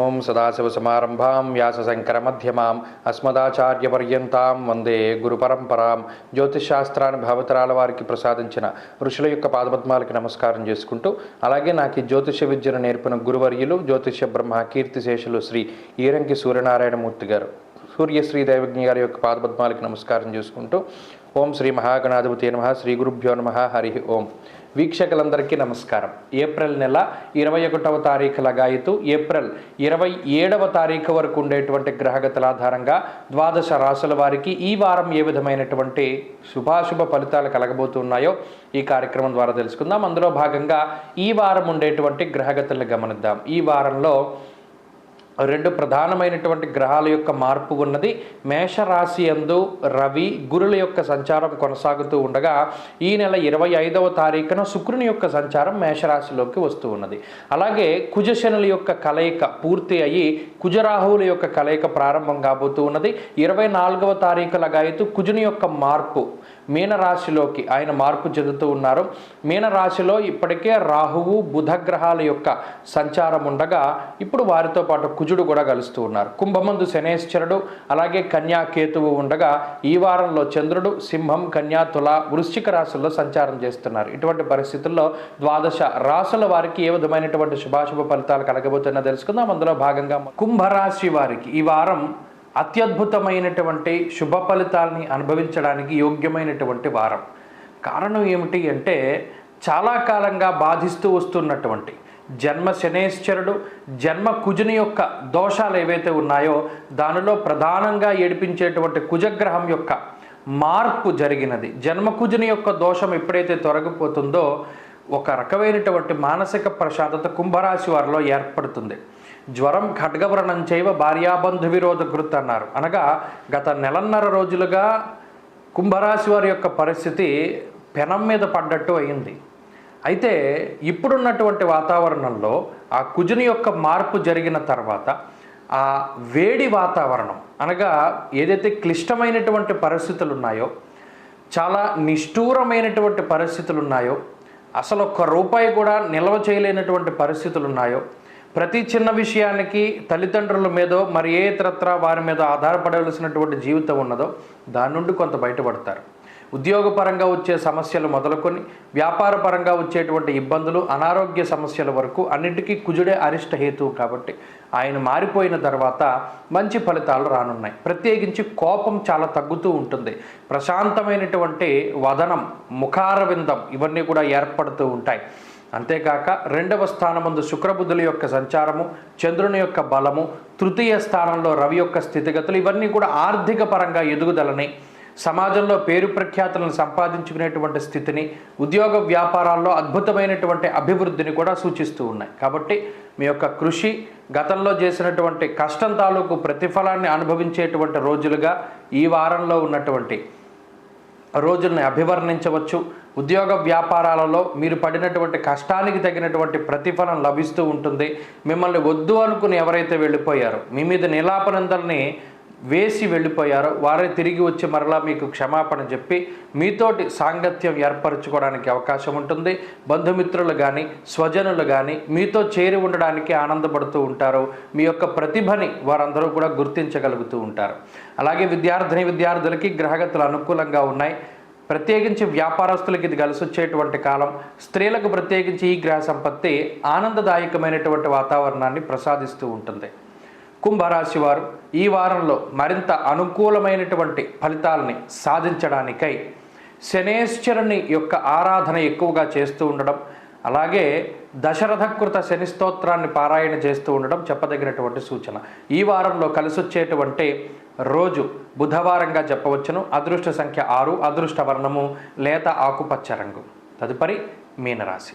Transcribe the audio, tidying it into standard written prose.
ఓం సదాశివసమారంభాం వ్యాసశంకరమధ్యమాం అస్మదాచార్యపర్యంతాం వందే గురుపరంపరాం. జ్యోతిషశాస్త్రాన్ని భావతరాల వారికి ప్రసాదించిన ఋషుల యొక్క పాదపద్మాలకి నమస్కారం చేసుకుంటూ, అలాగే నాకు ఈ జ్యోతిష విద్యను నేర్పిన గురువర్యులు జ్యోతిష బ్రహ్మ కీర్తిశేషులు శ్రీ ఈరంకి సూర్యనారాయణమూర్తి గారు, సూర్యశ్రీ దైవజ్ఞ గారి యొక్క పాదపద్మాలకి నమస్కారం చేసుకుంటూ, ఓం శ్రీ మహాగణాధిపతి నమః, శ్రీ గురుభ్యో నమః, హరి ఓం. వీక్షకులందరికీ నమస్కారం. ఏప్రిల్ నెల 21వ తారీఖు లగాయతు ఏప్రిల్ 27వ తారీఖు వరకు ఉండేటువంటి గ్రహగతుల ఆధారంగా ద్వాదశ రాశుల వారికి ఈ వారం ఏ విధమైనటువంటి శుభాశుభ ఫలితాలు కలగబోతున్నాయో ఈ కార్యక్రమం ద్వారా తెలుసుకుందాం. అందులో భాగంగా ఈ వారం ఉండేటువంటి గ్రహగతులను గమనిద్దాం. ఈ వారంలో రెండు ప్రధానమైనటువంటి గ్రహాల యొక్క మార్పు ఉన్నది. మేషరాశి యందు రవి గురుల యొక్క సంచారం కొనసాగుతూ ఉండగా ఈ నెల 25వ తారీఖున శుక్రుని యొక్క సంచారం మేషరాశిలోకి వస్తూ ఉన్నది. అలాగే కుజశనుల యొక్క కలయిక పూర్తి అయ్యి కుజరాహువుల యొక్క కలయిక ప్రారంభం కాబోతూ ఉన్నది. 24వ తారీఖు లగాయతు కుజుని యొక్క మార్పు మీనరాశిలోకి ఆయన మార్పు చెందుతూ ఉన్నారు. మీనరాశిలో ఇప్పటికే రాహువు బుధ గ్రహాల యొక్క సంచారం ఉండగా ఇప్పుడు వారితో పాటు కుజుడు కూడా కలుస్తూ ఉన్నారు. కుంభమందు శనేశ్వరుడు అలాగే కన్యా కేతువు ఉండగా ఈ వారంలో చంద్రుడు సింహం కన్యా తుల వృశ్చిక రాశుల్లో సంచారం చేస్తున్నారు. ఇటువంటి పరిస్థితుల్లో ద్వాదశ రాశుల వారికి ఏ విధమైనటువంటి శుభాశుభ ఫలితాలు కలగబోతున్నా తెలుసుకుందాం. అందులో భాగంగా కుంభరాశి వారికి ఈ వారం అత్యద్భుతమైనటువంటి శుభ ఫలితాలని అనుభవించడానికి యోగ్యమైనటువంటి వారం. కారణం ఏమిటి అంటే, చాలా కాలంగా బాధిస్తూ వస్తున్నటువంటి జన్మ శనేశ్వరుడు జన్మ కుజుని యొక్క దోషాలు ఏవైతే ఉన్నాయో దానిలో ప్రధానంగా ఏడిపించేటువంటి కుజగ్రహం యొక్క మార్పు జరిగినది. జన్మ కుజుని యొక్క దోషం ఎప్పుడైతే తొలగిపోతుందో ఒక రకమైనటువంటి మానసిక ప్రశాంతత కుంభరాశి వారిలో ఏర్పడుతుంది. జ్వరం ఖడ్గవ్రణం చేయవ భార్యాబంధు విరోధ కృత్ అన్నారు. అనగా గత నెలన్నర రోజులుగా కుంభరాశి వారి యొక్క పరిస్థితి పెనం మీద పడ్డట్టు అయింది. అయితే ఇప్పుడున్నటువంటి వాతావరణంలో ఆ కుజుని యొక్క మార్పు జరిగిన తర్వాత ఆ వేడి వాతావరణం అనగా ఏదైతే క్లిష్టమైనటువంటి పరిస్థితులు ఉన్నాయో, చాలా నిష్ఠూరమైనటువంటి పరిస్థితులు ఉన్నాయో, అసలు ఒక్క రూపాయి కూడా నిల్వ చేయలేనటువంటి పరిస్థితులు ఉన్నాయో, ప్రతి చిన్న విషయానికి తల్లిదండ్రుల మీదో మరి ఏ ఇతరత్ర వారి మీద ఆధారపడవలసినటువంటి జీవితం ఉన్నదో దాని నుండి కొంత బయటపడతారు. ఉద్యోగపరంగా వచ్చే సమస్యలు మొదలుకొని వ్యాపారపరంగా వచ్చేటువంటి ఇబ్బందులు అనారోగ్య సమస్యల వరకు అన్నింటికీ కుజుడే అరిష్ట హేతువు కాబట్టి ఆయన మారిపోయిన తర్వాత మంచి ఫలితాలు రానున్నాయి. ప్రత్యేకించి కోపం చాలా తగ్గుతూ ఉంటుంది. ప్రశాంతమైనటువంటి వదనం ముఖారవిందం ఇవన్నీ కూడా ఏర్పడుతూ ఉంటాయి. అంతేకాక 2వ స్థానమందు శుక్రబుద్ధుల యొక్క సంచారము, చంద్రుని యొక్క బలము, తృతీయ స్థానంలో రవి యొక్క స్థితిగతులు ఇవన్నీ కూడా ఆర్థిక పరంగా ఎదుగుదలని, సమాజంలో పేరు ప్రఖ్యాతులను సంపాదించుకునేటువంటి స్థితిని, ఉద్యోగ వ్యాపారాల్లో అద్భుతమైనటువంటి అభివృద్ధిని కూడా సూచిస్తూ ఉన్నాయి. కాబట్టి మీ యొక్క కృషి గతంలో చేసినటువంటి కష్టం తాలూకు ప్రతిఫలాన్ని అనుభవించేటువంటి రోజులుగా ఈ వారంలో ఉన్నటువంటి రోజుల్ని అభివర్ణించవచ్చు. ఉద్యోగ వ్యాపారాలలో మీరు పడినటువంటి కష్టానికి తగినటువంటి ప్రతిఫలం లభిస్తూ ఉంటుంది. మిమ్మల్ని వద్దు అనుకుని ఎవరైతే వెళ్ళిపోయారో, మీ మీద నిలాపనందల్ని వేసి వెళ్ళిపోయారో వారే తిరిగి వచ్చి మరలా మీకు క్షమాపణ చెప్పి మీతోటి సాంగత్యం ఏర్పరచుకోవడానికి అవకాశం ఉంటుంది. బంధుమిత్రులు కానీ స్వజనులు కానీ మీతో చేరి ఉండడానికి ఆనందపడుతూ ఉంటారు. మీ యొక్క ప్రతిభని వారందరూ కూడా గుర్తించగలుగుతూ ఉంటారు. అలాగే విద్యార్థులకి గ్రహగతులు అనుకూలంగా ఉన్నాయి. ప్రత్యేకించి వ్యాపారస్తులకి ఇది కలిసి వచ్చేటువంటి కాలం. స్త్రీలకు ప్రత్యేకించి ఈ గ్రహ సంపత్తి ఆనందదాయకమైనటువంటి వాతావరణాన్ని ప్రసాదిస్తూ ఉంటుంది. కుంభరాశి వారు ఈ వారంలో మరింత అనుకూలమైనటువంటి ఫలితాలని సాధించడానికై శనేశ్వరుని యొక్క ఆరాధన ఎక్కువగా చేస్తూ ఉండడం, అలాగే దశరథకృత శని స్తోత్రాన్ని పారాయణ చేస్తూ ఉండడం చెప్పదగినటువంటి సూచన. ఈ వారంలో కలిసి వచ్చేటువంటి రోజు బుధవారంగా చెప్పవచ్చును. అదృష్ట సంఖ్య 6, అదృష్ట వర్ణము లేత ఆకుపచ్చ రంగు. తదుపరి మీనరాశి.